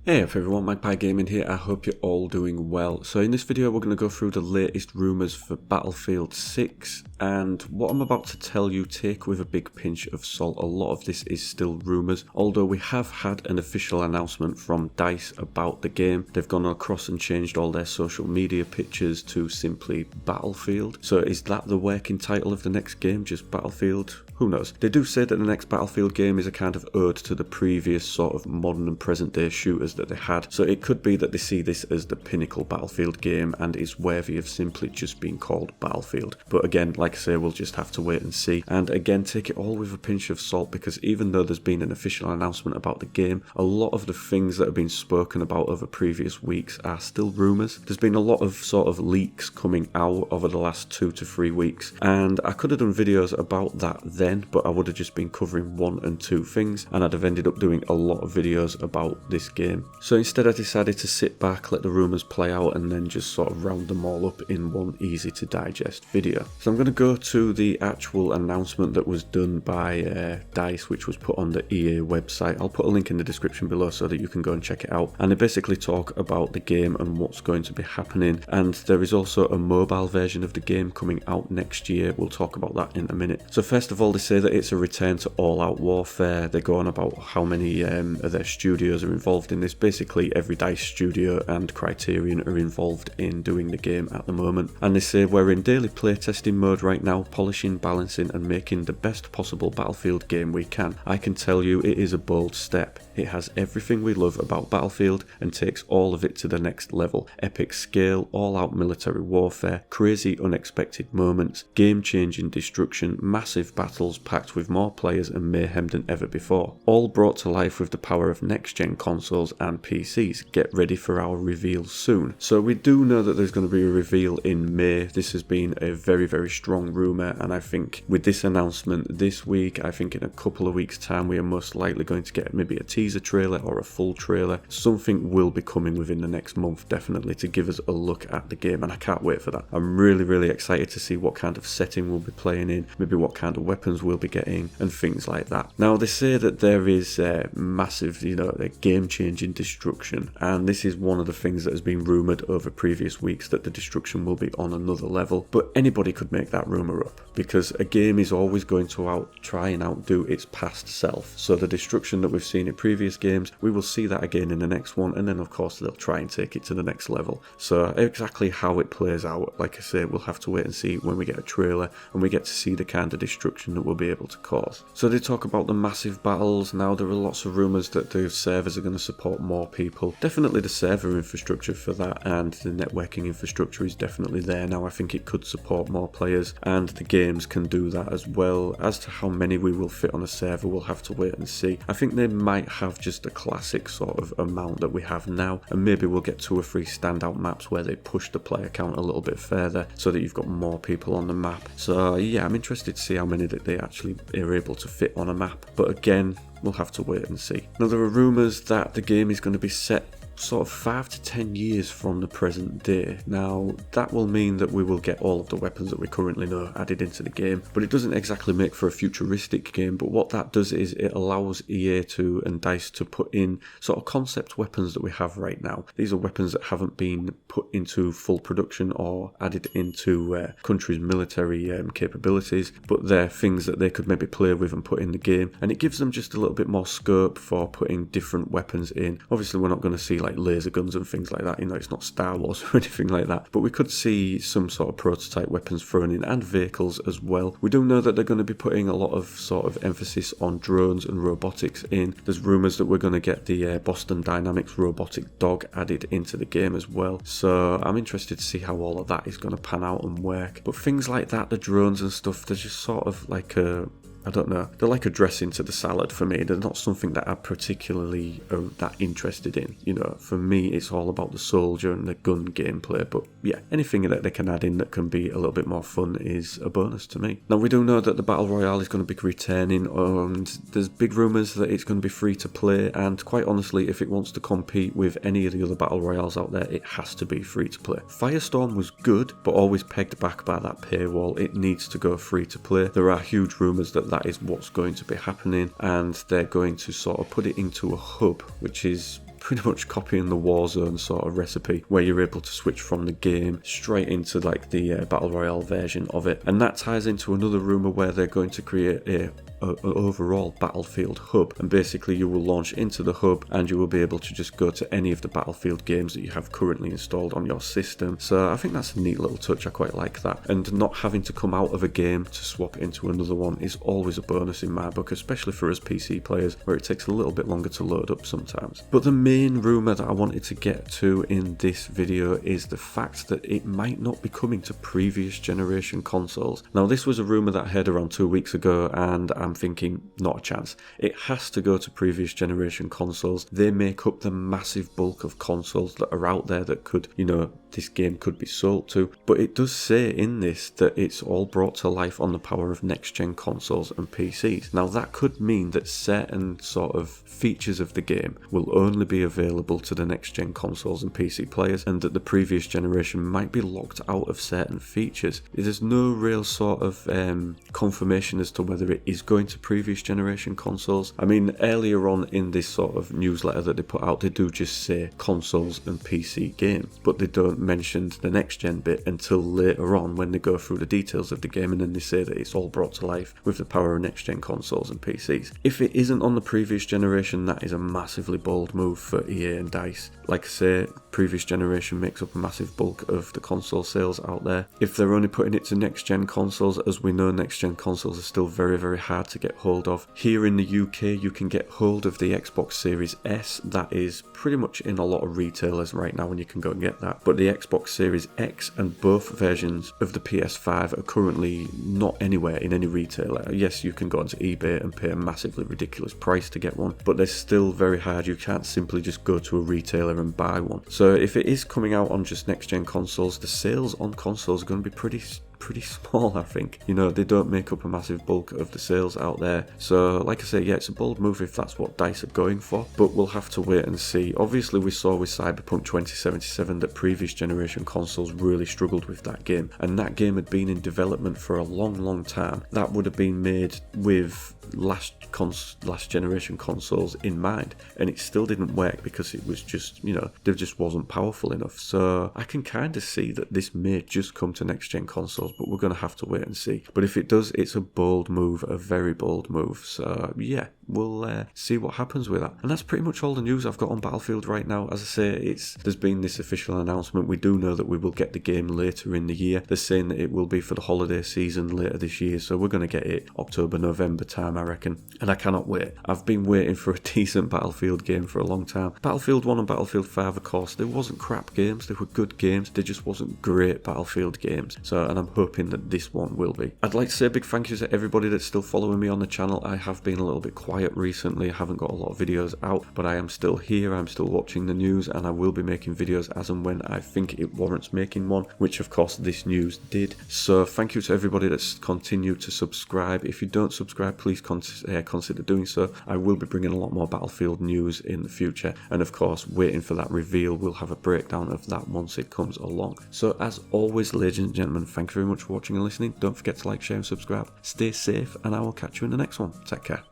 Hey up everyone, Magpie Gaming here. I hope you're all doing well. So in this video we're going to go through the latest rumours for Battlefield 6, and what I'm about to tell you, take with a big pinch of salt. A lot of this is still rumours, although we have had an official announcement from DICE about the game. They've gone across and changed all their social media pictures to simply Battlefield. So is that the working title of the next game, just Battlefield? Who knows? They do say that the next Battlefield game is a kind of ode to the previous sort of modern and present day shooters that they had, so it could be that they see this as the pinnacle Battlefield game and is worthy of simply just being called Battlefield. But again, like I say, we'll just have to wait and see, and again take it all with a pinch of salt, because even though there's been an official announcement about the game, a lot of the things that have been spoken about over previous weeks are still rumours. There's been a lot of sort of leaks coming out over the last 2 to 3 weeks, and I could have done videos about that then, but I would have just been covering 1 and 2 things, and I'd have ended up doing a lot of videos about this game. So instead I decided to sit back, let the rumours play out, and then just sort of round them all up in one easy to digest video. So I'm going to go to the actual announcement that was done by DICE, which was put on the EA website. I'll put a link in the description below so that you can go and check it out, and they basically talk about the game and what's going to be happening, and there is also a mobile version of the game coming out next year. We'll talk about that in a minute. So first of all, they say that it's a return to all-out warfare. They go on about how many of their studios are involved in this. Basically every DICE studio and Criterion are involved in doing the game at the moment, and they say we're in daily playtesting mode right now, polishing, balancing and making the best possible Battlefield game we can. I can tell you it is a bold step. It has everything we love about Battlefield and takes all of it to the next level. Epic scale, all-out military warfare, crazy unexpected moments, game-changing destruction, massive battles packed with more players and mayhem than ever before. All brought to life with the power of next-gen consoles and PCs. Get ready for our reveal soon. So we do know that there's going to be a reveal in May. This has been a very, very strong rumour, and I think with this announcement this week, I think in a couple of weeks' time we are most likely going to get maybe a teaser trailer or a full trailer. Something will be coming within the next month, definitely, to give us a look at the game, and I can't wait for that. I'm really, really excited to see what kind of setting we'll be playing in, maybe what kind of weapons we'll be getting and things like that. Now they say that there is massive, game-changing destruction, and this is one of the things that has been rumoured over previous weeks, that the destruction will be on another level, but anybody could make that rumour up, because a game is always going to try and outdo its past self. So the destruction that we've seen in previous games, we will see that again in the next one, and then of course they'll try and take it to the next level. So exactly how it plays out, like I say, we'll have to wait and see when we get a trailer and we get to see the kind of destruction that we'll be able to cause. So they talk about the massive battles. Now there are lots of rumours that the servers are going to support more people. Definitely the server infrastructure for that and the networking infrastructure is definitely there now. I think it could support more players, and the games can do that as well. As to how many we will fit on a server, we'll have to wait and see. I think they might have just a classic sort of amount that we have now, and maybe we'll get 2 or 3 standout maps where they push the player count a little bit further so that you've got more people on the map. So yeah, I'm interested to see how many that they actually are able to fit on a map, but again, we'll have to wait and see. Now there are rumours that the game is going to be set sort of 5 to 10 years from the present day. Now that will mean that we will get all of the weapons that we currently know added into the game, but it doesn't exactly make for a futuristic game. But what that does is it allows EA and DICE to put in sort of concept weapons that we have right now. These are weapons that haven't been put into full production or added into countries' military capabilities, but they're things that they could maybe play with and put in the game, and it gives them just a little bit more scope for putting different weapons in. Obviously we're not going to see like laser guns and things like that, it's not Star Wars or anything like that, but we could see some sort of prototype weapons thrown in, and vehicles as well. We do know that they're going to be putting a lot of sort of emphasis on drones and robotics in. There's rumours that we're going to get the Boston Dynamics robotic dog added into the game as well, so I'm interested to see how all of that is going to pan out and work. But things like that, the drones and stuff, they're just sort of like I don't know, they're like a dressing to the salad for me. They're not something that I'm particularly that interested in. For me it's all about the soldier and the gun gameplay, but yeah, anything that they can add in that can be a little bit more fun is a bonus to me. Now we do know that the Battle Royale is going to be returning, and there's big rumours that it's going to be free to play, and quite honestly, if it wants to compete with any of the other Battle Royales out there, it has to be free to play. Firestorm was good, but always pegged back by that paywall. It needs to go free to play. There are huge rumours that that is what's going to be happening, and they're going to sort of put it into a hub, which is pretty much copying the Warzone sort of recipe, where you're able to switch from the game straight into like the Battle Royale version of it. And that ties into another rumour where they're going to create an overall Battlefield hub, and basically you will launch into the hub and you will be able to just go to any of the Battlefield games that you have currently installed on your system. So I think that's a neat little touch, I quite like that. And not having to come out of a game to swap into another one is always a bonus in my book, especially for us PC players where it takes a little bit longer to load up sometimes. But the main rumour that I wanted to get to in this video is the fact that it might not be coming to previous generation consoles. Now this was a rumour that I heard around 2 weeks ago, and I'm thinking not a chance. It has to go to previous generation consoles. They make up the massive bulk of consoles that are out there that could, you know, this game could be sold to. But it does say in this that it's all brought to life on the power of next gen consoles and PCs. Now that could mean that certain sort of features of the game will only be available to the next gen consoles and PC players, and that the previous generation might be locked out of certain features. There's no real sort of confirmation as to whether it is going to previous generation consoles. I mean, earlier on in this sort of newsletter that they put out, they do just say consoles and PC games, but they don't mention the next gen bit until later on when they go through the details of the game, and then they say that it's all brought to life with the power of next gen consoles and PCs. If it isn't on the previous generation, that is a massively bold move for EA and DICE. Like I say, previous generation makes up a massive bulk of the console sales out there. If they're only putting it to next gen consoles, as we know, next gen consoles are still very, very hard to get hold of. Here in the UK, you can get hold of the Xbox Series S. That is pretty much in a lot of retailers right now, and you can go and get that. But the Xbox Series X and both versions of the PS5 are currently not anywhere in any retailer. Yes, you can go onto eBay and pay a massively ridiculous price to get one, but they're still very hard. You can't simply just go to a retailer and buy one. So if it is coming out on just next gen consoles, the sales on consoles are going to be pretty small, I think. You know, they don't make up a massive bulk of the sales out there. So like I say, yeah, it's a bold move if that's what DICE are going for, but we'll have to wait and see. Obviously we saw with Cyberpunk 2077 that previous generation consoles really struggled with that game, and that game had been in development for a long time. That would have been made with last generation consoles in mind, and it still didn't work because it was just, you know, they just wasn't powerful enough. So I can kind of see that this may just come to next gen consoles, but we're going to have to wait and see. But if it does, it's a bold move, a very bold move. So yeah, we'll see what happens with that. And that's pretty much all the news I've got on Battlefield right now. As I say, there's been this official announcement. We do know that we will get the game later in the year. They're saying that it will be for the holiday season later this year, so we're going to get it October, November time, I reckon. And I cannot wait. I've been waiting for a decent Battlefield game for a long time. Battlefield 1 and Battlefield 5, of course, they wasn't crap games. They were good games. They just wasn't great Battlefield games. So, and I'm hoping that this one will be. I'd like to say a big thank you to everybody that's still following me on the channel. I have been a little bit quiet recently. I haven't got a lot of videos out, but I am still here. I'm still watching the news, and I will be making videos as and when I think it warrants making one, which of course this news did. So thank you to everybody that's continued to subscribe. If you don't subscribe, please consider doing so. I will be bringing a lot more Battlefield news in the future, and of course waiting for that reveal. We'll have a breakdown of that once it comes along. So as always, ladies and gentlemen, thank you very much for watching and listening. Don't forget to like, share and subscribe. Stay safe, and I will catch you in the next one. Take care.